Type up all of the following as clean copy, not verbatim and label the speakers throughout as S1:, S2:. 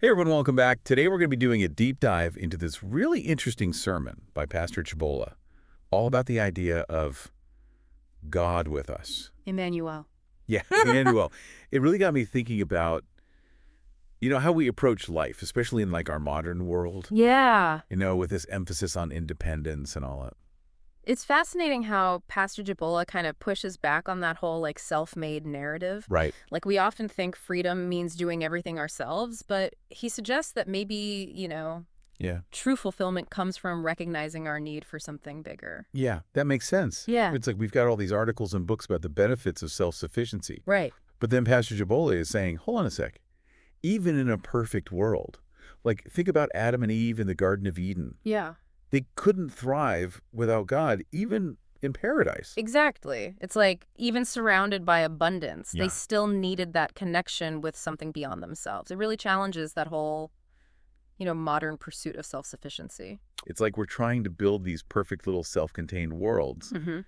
S1: Hey everyone, welcome back. Today we're going to be doing a deep dive into this really interesting sermon by Pastor Chabola, all about the idea of God with us.
S2: Emmanuel.
S1: Yeah, Emmanuel. It really got me thinking about, how we approach life, especially in like our modern world,
S2: Yeah.
S1: with this emphasis on independence and all that.
S2: It's fascinating how Pastor Jabola kind of pushes back on that whole self-made narrative.
S1: Right.
S2: Like we often think freedom means doing everything ourselves, but he suggests that maybe,
S1: Yeah.
S2: true fulfillment comes from recognizing our need for something bigger.
S1: Yeah, that makes sense.
S2: Yeah.
S1: It's like we've got all these articles and books about the benefits of self-sufficiency.
S2: Right.
S1: But then Pastor Chabola is saying, hold on a sec. Even in a perfect world, like think about Adam and Eve in the Garden of Eden.
S2: Yeah.
S1: They couldn't thrive without God, even in paradise.
S2: Exactly. It's like even surrounded by abundance, they
S1: Yeah.
S2: still needed that connection with something beyond themselves. It really challenges that whole, modern pursuit of self-sufficiency.
S1: It's like we're trying to build these perfect little self-contained worlds,
S2: Mm-hmm.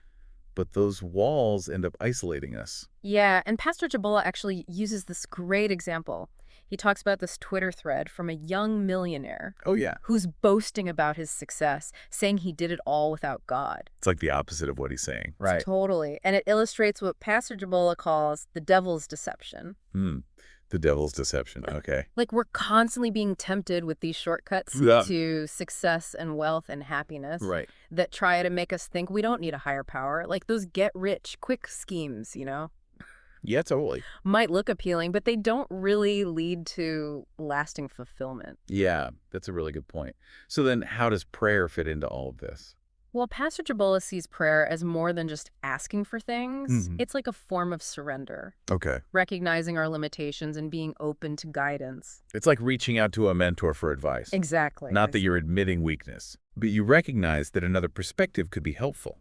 S1: but those walls end up isolating us.
S2: Yeah, and Pastor Jabola actually uses this great example. He talks about this Twitter thread from a young millionaire
S1: Oh, yeah.
S2: who's boasting about his success, saying he did it all without God.
S1: It's like the opposite of what he's saying. Right.
S2: Totally. And it illustrates what Pastor Jabola calls the devil's deception.
S1: The devil's deception. Okay.
S2: Like we're constantly being tempted with these shortcuts
S1: Yeah.
S2: to success and wealth and happiness
S1: Right.
S2: that try to make us think we don't need a higher power. Like those get-rich-quick schemes,
S1: Yeah, totally.
S2: might look appealing, but they don't really lead to lasting fulfillment.
S1: Yeah, that's a really good point. So then how does prayer fit into all of this?
S2: Well, Pastor Jabola sees prayer as more than just asking for things.
S1: Mhm.
S2: It's like a form of surrender,
S1: Okay.
S2: recognizing our limitations and being open to guidance.
S1: It's like reaching out to a mentor for advice.
S2: Exactly.
S1: Not that you're admitting weakness, but you recognize that another perspective could be helpful.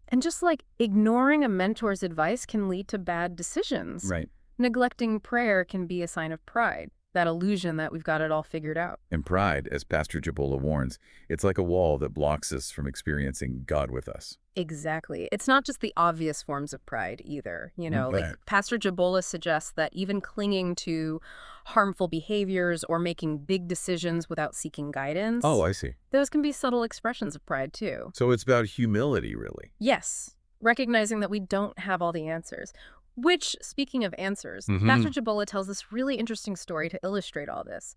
S2: And just like ignoring a mentor's advice can lead to bad decisions.
S1: Right.
S2: Neglecting prayer can be a sign of pride, that illusion that we've got it all figured out.
S1: And pride, as Pastor Jabola warns, it's like a wall that blocks us from experiencing God with us.
S2: Exactly. It's not just the obvious forms of pride either.
S1: Okay.
S2: Like Pastor Jabola suggests that even clinging to harmful behaviors or making big decisions without seeking guidance,
S1: Oh, I see.
S2: those can be subtle expressions of pride too.
S1: So it's about humility, really.
S2: Yes, recognizing that we don't have all the answers. Which, speaking of answers,
S1: Mhm.
S2: Pastor Jabola tells this really interesting story to illustrate all this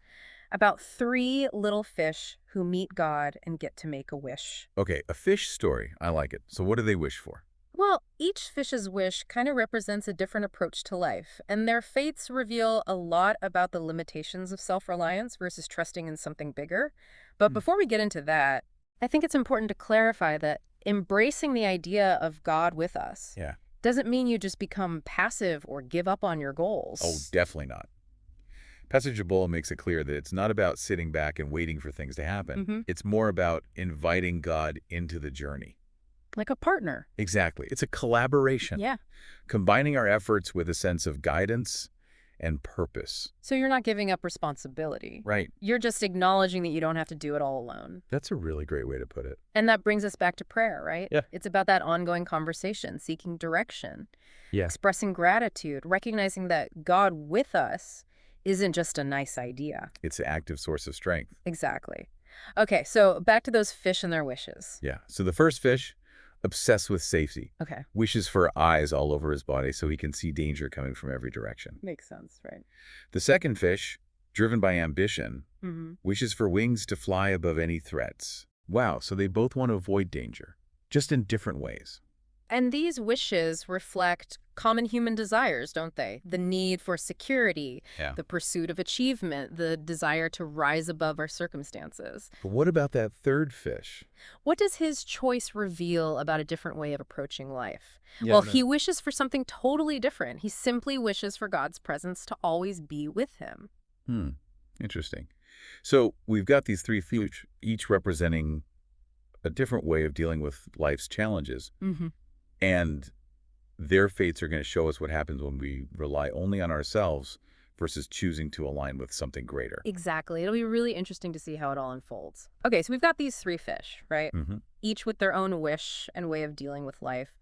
S2: about three little fish who meet God and get to make a wish.
S1: Okay, a fish story. I like it. So what do they wish for?
S2: Well, each fish's wish kind of represents a different approach to life, and their fates reveal a lot about the limitations of self-reliance versus trusting in something bigger. But before we get into that, I think it's important to clarify that embracing the idea of God with us
S1: Yeah.
S2: doesn't mean you just become passive or give up on your goals.
S1: Oh, definitely not. Pastor Jabola makes it clear that it's not about sitting back and waiting for things to happen.
S2: Mhm.
S1: It's more about inviting God into the journey.
S2: Like a partner.
S1: Exactly. It's a collaboration.
S2: Yeah.
S1: Combining our efforts with a sense of guidance and purpose.
S2: So you're not giving up responsibility.
S1: Right.
S2: You're just acknowledging that you don't have to do it all alone.
S1: That's a really great way to put it.
S2: And that brings us back to prayer, right?
S1: Yeah.
S2: It's about that ongoing conversation, seeking direction,
S1: Yeah.
S2: expressing gratitude, recognizing that God with us isn't just a nice idea.
S1: It's an active source of strength.
S2: Exactly. Okay, so back to those fish and their wishes.
S1: Yeah. So the first fish, obsessed with safety,
S2: Okay,
S1: wishes for eyes all over his body so he can see danger coming from every direction.
S2: makes sense, right?
S1: The second fish, driven by ambition,
S2: Mm-hmm.
S1: wishes for wings to fly above any threats. Wow, so they both want to avoid danger, just in different ways.
S2: And these wishes reflect common human desires, don't they? The need for security,
S1: Yeah.
S2: the pursuit of achievement, the desire to rise above our circumstances.
S1: But what about that third fish?
S2: What does his choice reveal about a different way of approaching life?
S1: Yeah,
S2: Well,
S1: no.
S2: he wishes for something totally different. He simply wishes for God's presence to always be with him.
S1: Interesting. So we've got these three fish, each representing a different way of dealing with life's challenges.
S2: Mm-hmm.
S1: And their fates are going to show us what happens when we rely only on ourselves versus choosing to align with something greater.
S2: Exactly. It'll be really interesting to see how it all unfolds. Okay, so we've got these three fish, right?
S1: Mm-hmm.
S2: Each with their own wish and way of dealing with life.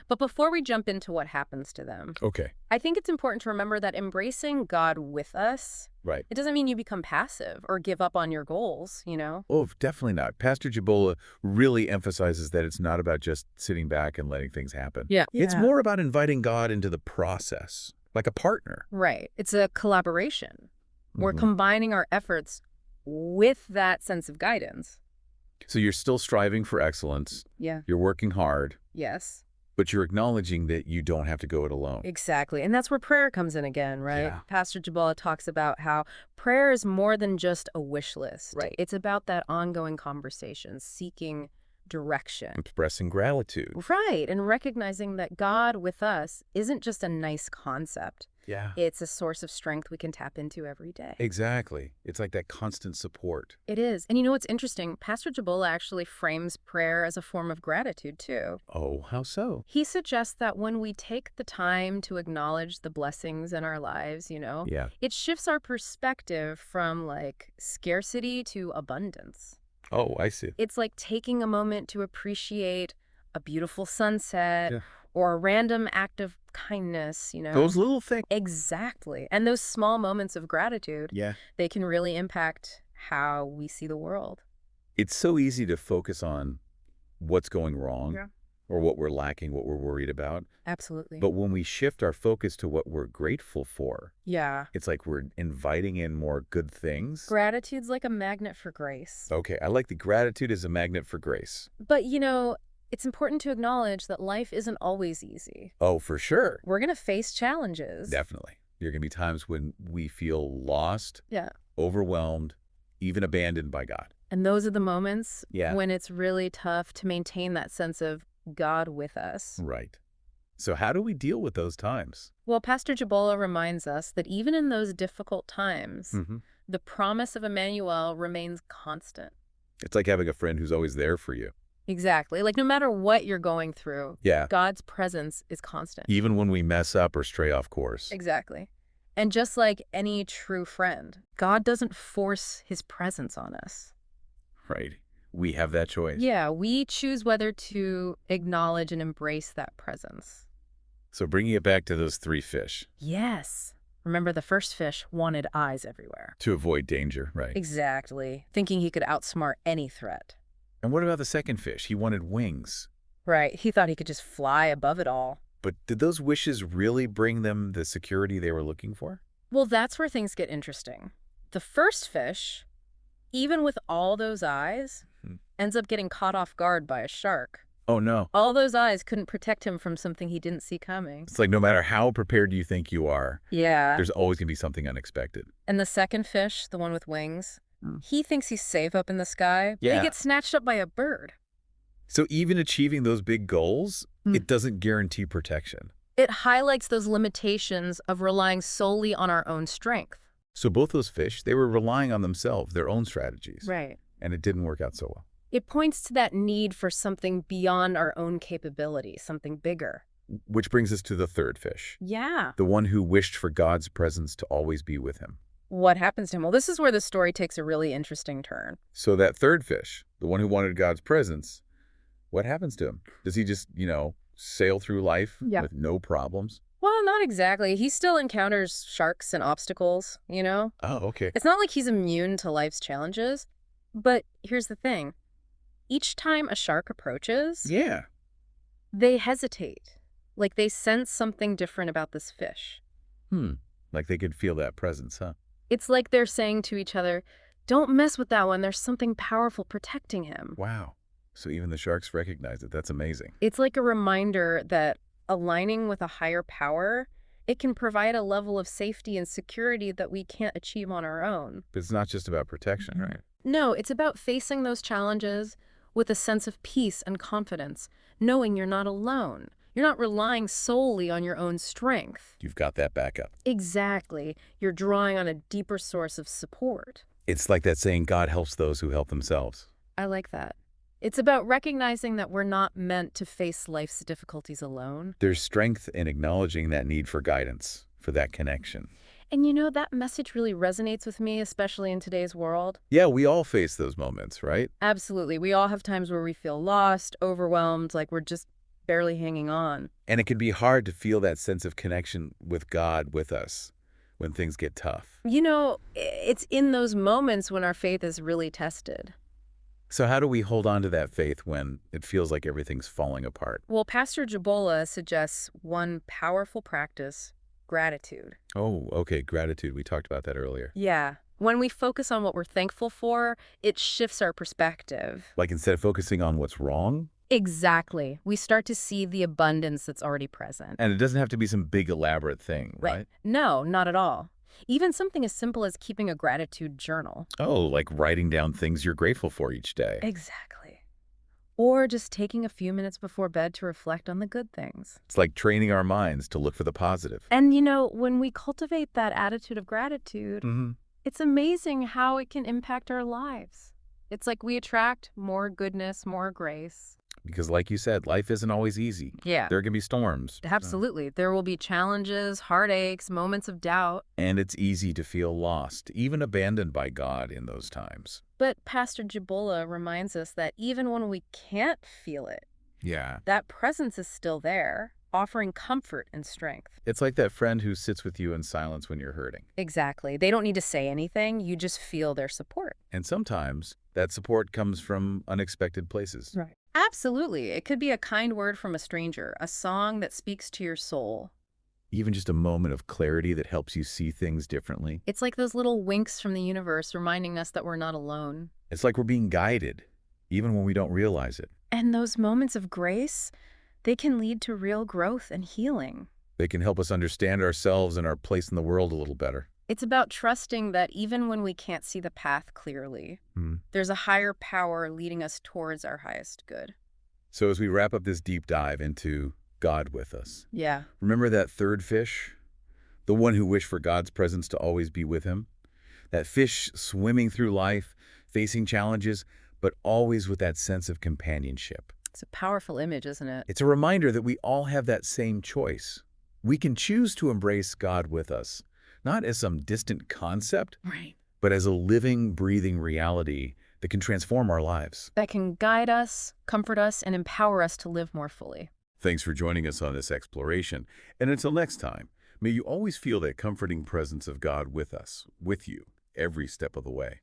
S2: But before we jump into what happens to them,
S1: Okay.
S2: I think it's important to remember that embracing God with us,
S1: Right.
S2: it doesn't mean you become passive or give up on your goals, you know?
S1: Oh, definitely not. Pastor Jabola really emphasizes that it's not about just sitting back and letting things happen.
S2: Yeah.
S1: It's more about inviting God into the process, like a partner.
S2: Right. It's a collaboration. We're
S1: Mhm.
S2: combining our efforts with that sense of guidance.
S1: So you're still striving for excellence,
S2: Yeah.
S1: you're working hard,
S2: Yes.
S1: but you're acknowledging that you don't have to go it alone.
S2: Exactly. And that's where prayer comes in again, right?
S1: Yeah.
S2: Pastor Jabala talks about how prayer is more than just a wish list.
S1: Right.
S2: It's about that ongoing conversation, seeking direction.
S1: Expressing gratitude.
S2: Right. And recognizing that God with us isn't just a nice concept.
S1: Yeah.
S2: It's a source of strength we can tap into every day.
S1: Exactly. It's like that constant support.
S2: It is. And you know what's interesting? Pastor Jabola actually frames prayer as a form of gratitude, too.
S1: Oh, how so?
S2: He suggests that when we take the time to acknowledge the blessings in our lives,
S1: Yeah.
S2: it shifts our perspective from like scarcity to abundance.
S1: Oh, I see.
S2: It's like taking a moment to appreciate a beautiful sunset
S1: Yeah.
S2: or a random act of kindness,
S1: Those little things.
S2: Exactly. And those small moments of gratitude,
S1: Yeah.
S2: they can really impact how we see the world.
S1: It's so easy to focus on what's going wrong
S2: Yeah.
S1: or what we're lacking, what we're worried about.
S2: Absolutely.
S1: But when we shift our focus to what we're grateful for,
S2: Yeah.
S1: it's like we're inviting in more good things.
S2: Gratitude's like a magnet for grace.
S1: Okay, I like the gratitude as a magnet for grace.
S2: But, it's important to acknowledge that life isn't always easy.
S1: Oh, for sure.
S2: We're going to face challenges.
S1: Definitely. There are going to be times when we feel lost,
S2: Yeah.
S1: overwhelmed, even abandoned by God.
S2: And those are the moments
S1: Yeah.
S2: when it's really tough to maintain that sense of God with us.
S1: Right. So how do we deal with those times?
S2: Well, Pastor Jabola reminds us that even in those difficult times, the promise of Emmanuel remains constant.
S1: It's like having a friend who's always there for you.
S2: Exactly. Like no matter what you're going through,
S1: Yeah.
S2: God's presence is constant.
S1: Even when we mess up or stray off course.
S2: Exactly. And just like any true friend, God doesn't force his presence on us.
S1: Right. We have that choice.
S2: Yeah, we choose whether to acknowledge and embrace that presence.
S1: So bringing it back to those 3 fish.
S2: Yes. Remember, the first fish wanted eyes everywhere.
S1: To avoid danger, right.
S2: Exactly. Thinking he could outsmart any threat.
S1: And what about the second fish? He wanted wings.
S2: Right. He thought he could just fly above it all.
S1: But did those wishes really bring them the security they were looking for?
S2: Well, that's where things get interesting. The first fish, even with all those eyes, ends up getting caught off guard by a shark.
S1: Oh, no.
S2: All those eyes couldn't protect him from something he didn't see coming.
S1: It's like no matter how prepared you think you are,
S2: Yeah.
S1: there's always going to be something unexpected.
S2: And the second fish, the one with wings, he thinks he's safe up in the sky, but
S1: Yeah.
S2: he gets snatched up by a bird.
S1: So even achieving those big goals, it doesn't guarantee protection.
S2: It highlights those limitations of relying solely on our own strength.
S1: So both those fish, they were relying on themselves, their own strategies.
S2: Right.
S1: And it didn't work out so well.
S2: It points to that need for something beyond our own capability, something bigger.
S1: Which brings us to the third fish,
S2: Yeah.
S1: the one who wished for God's presence to always be with him.
S2: What happens to him? Well, this is where the story takes a really interesting turn.
S1: So that third fish, the one who wanted God's presence, what happens to him? Does he just, sail through life with no problems?
S2: Well, not exactly. He still encounters sharks and obstacles,
S1: Oh, okay.
S2: It's not like he's immune to life's challenges. But here's the thing. Each time a shark approaches,
S1: Yeah.
S2: they hesitate. Like they sense something different about this fish.
S1: Like they could feel that presence, huh?
S2: It's like they're saying to each other, don't mess with that one. There's something powerful protecting him.
S1: Wow. So even the sharks recognize it. That's amazing.
S2: It's like a reminder that aligning with a higher power, it can provide a level of safety and security that we can't achieve on our own.
S1: But it's not just about protection, right?
S2: No, it's about facing those challenges with a sense of peace and confidence, knowing you're not alone. You're not relying solely on your own strength.
S1: You've got that backup.
S2: Exactly. You're drawing on a deeper source of support.
S1: It's like that saying, God helps those who help themselves.
S2: I like that. It's about recognizing that we're not meant to face life's difficulties alone.
S1: There's strength in acknowledging that need for guidance, for that connection.
S2: And that message really resonates with me, especially in today's world.
S1: Yeah, we all face those moments, right?
S2: Absolutely. We all have times where we feel lost, overwhelmed, like we're just barely hanging on.
S1: And it can be hard to feel that sense of connection with God with us when things get tough.
S2: It's in those moments when our faith is really tested.
S1: So how do we hold on to that faith when it feels like everything's falling apart?
S2: Well, Pastor Jabola suggests one powerful practice: gratitude.
S1: Oh, okay, gratitude. We talked about that earlier.
S2: Yeah. When we focus on what we're thankful for, it shifts our perspective.
S1: Like instead of focusing on what's wrong,
S2: Exactly. We start to see the abundance that's already present.
S1: and it doesn't have to be some big elaborate thing, right?
S2: No, not at all. Even something as simple as keeping a gratitude journal.
S1: Oh, like writing down things you're grateful for each day.
S2: Exactly. Or just taking a few minutes before bed to reflect on the good things.
S1: It's like training our minds to look for the positive.
S2: And when we cultivate that attitude of gratitude,
S1: Mm-hmm.
S2: it's amazing how it can impact our lives. It's like we attract more goodness, more grace.
S1: Because like you said, life isn't always easy.
S2: Yeah.
S1: There can be storms.
S2: Absolutely. There will be challenges, heartaches, moments of doubt.
S1: And it's easy to feel lost, even abandoned by God in those times.
S2: But Pastor Jabola reminds us that even when we can't feel it,
S1: Yeah.
S2: that presence is still there, offering comfort and strength.
S1: It's like that friend who sits with you in silence when you're hurting.
S2: Exactly. They don't need to say anything. You just feel their support.
S1: And sometimes that support comes from unexpected places.
S2: Right. Absolutely. It could be a kind word from a stranger, a song that speaks to your soul.
S1: Even just a moment of clarity that helps you see things differently.
S2: It's like those little winks from the universe reminding us that we're not alone.
S1: It's like we're being guided, even when we don't realize it.
S2: And those moments of grace, they can lead to real growth and healing.
S1: They can help us understand ourselves and our place in the world a little better.
S2: It's about trusting that even when we can't see the path clearly, there's a higher power leading us towards our highest good.
S1: So as we wrap up this deep dive into God with us,
S2: Yeah.
S1: remember that third fish? The one who wished for God's presence to always be with him? That fish swimming through life, facing challenges, but always with that sense of companionship.
S2: It's a powerful image, isn't it?
S1: It's a reminder that we all have that same choice. We can choose to embrace God with us, not as some distant concept,
S2: Right.
S1: but as a living, breathing reality that can transform our lives.
S2: That can guide us, comfort us, and empower us to live more fully.
S1: Thanks for joining us on this exploration. And until next time, may you always feel that comforting presence of God with us, with you, every step of the way.